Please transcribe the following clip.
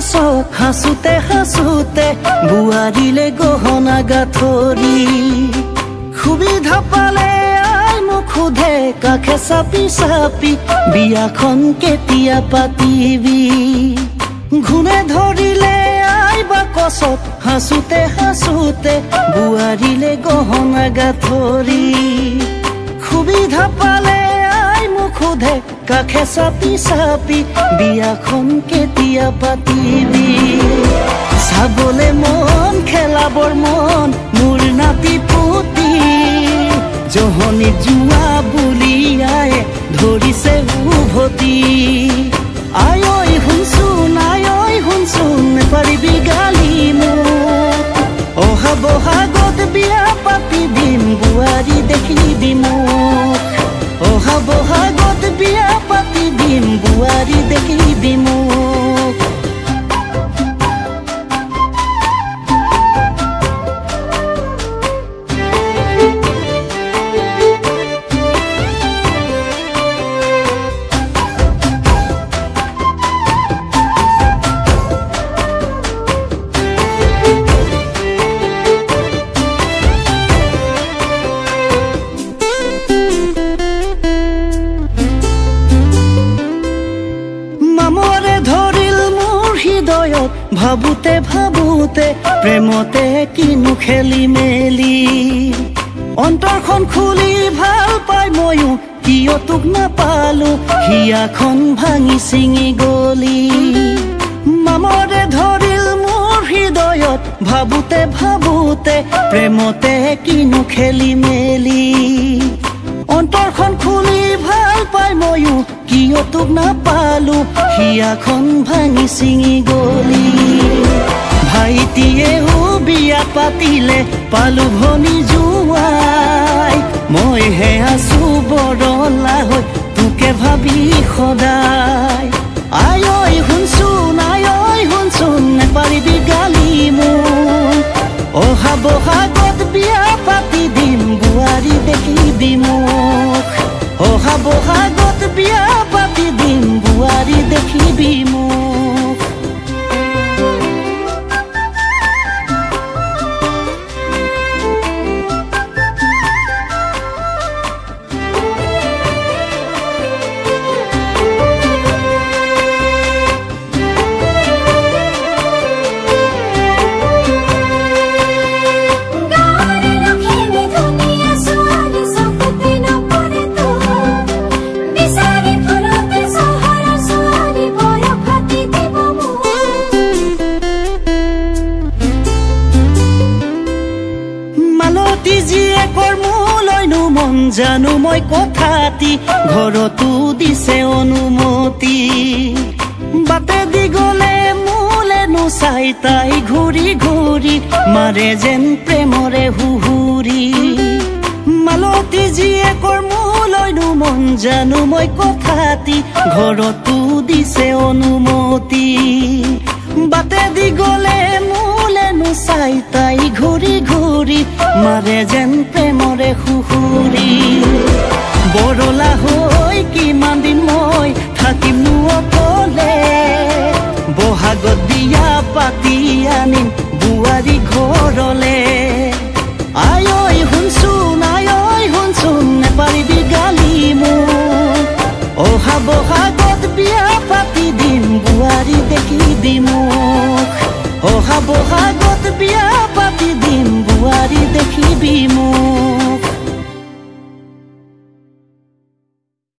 কছত হাসুতে হাসুতে বুয়ারিলে গহনা গাথরি সুবিধা পালে আই মোক সোধে কাষে চাপি চাপি বিয়াখন কেতিয়া পাতিবি ঘুণে ধৰিলে আই বা কছত হাসুতে হাসুতে বুয়ারিলে গহনা গাথরি সুবিধা পালে আই মোক সোধে কাষে চাপি চাপি বিয়াখন কেতিয়া পাতিবি চাবলে মন খেলাবৰ মন মোৰ নাতি পুতি জহনি জুৱা বুলিয়াই ধৰিছে উভতি আই ঐ শুনচোন নেপাৰিবি গালি মোক অহা বহাগত বিয়া পাতি দিম বুৱাৰী দেখিবি মোক অহা বহাগত বিয়া পাতি দিম বুৱাৰী দেখিবি মোক ভাবুতে ভাবুতে প্ৰেমতে কিনো খেলি মেলি অন্তৰখন খুলি ভাল পাই ময়ো কিয় তোক নাপালো হিয়াখন ভাঙি ছিঙি গলি মামৰে ধৰিল মোৰ হৃদয়ত ভাবুতে ভাবুতে প্ৰেমতে কিনো খেলি মেলি অন্তৰখন খুলি ভাল পাই ময়ো কিয় তোক নাপালো হিয়াখন ভাঙি ছিঙি গলি ভাইটিয়েও বিয়া পাতিলে পালো ভনী জুৱাই মইহে আছো বৰলা হৈ তোকে ভাবি সদায় আই ঐ শুনচোন নেপাৰিবি গালি মোক অহা বহাগত বিয়া পাতি দিম বুৱাৰী দেখিবি মোক অহা বহাগত বিয়া পাতি দিম বুৱাৰী দেখিবি মোক জানো মই কথাতি ঘৰতো দিছে অনুমতি বাটে দি গলে মোলেনো চাই তাই ঘূৰি ঘূৰি মাৰে যেন প্ৰেমৰে হুহুৰি মালতী জীয়েকৰ মোলৈনো মন জানো মই কথাতি ঘৰতো দিছে অনুমতি বাটে দি গলে মোলেনো চাই তাই ঘূৰি ঘূৰি মাৰে যেন প্ৰেমৰে হুহুৰি বৰলা হৈ কিমান দিন মই থাকিম অকলে বহাগত বিয়া পাতি আনিম বুৱাৰী ঘৰলে আই ঐ শুনচোন নেপাৰিবি গালি মোক অহা বহাগ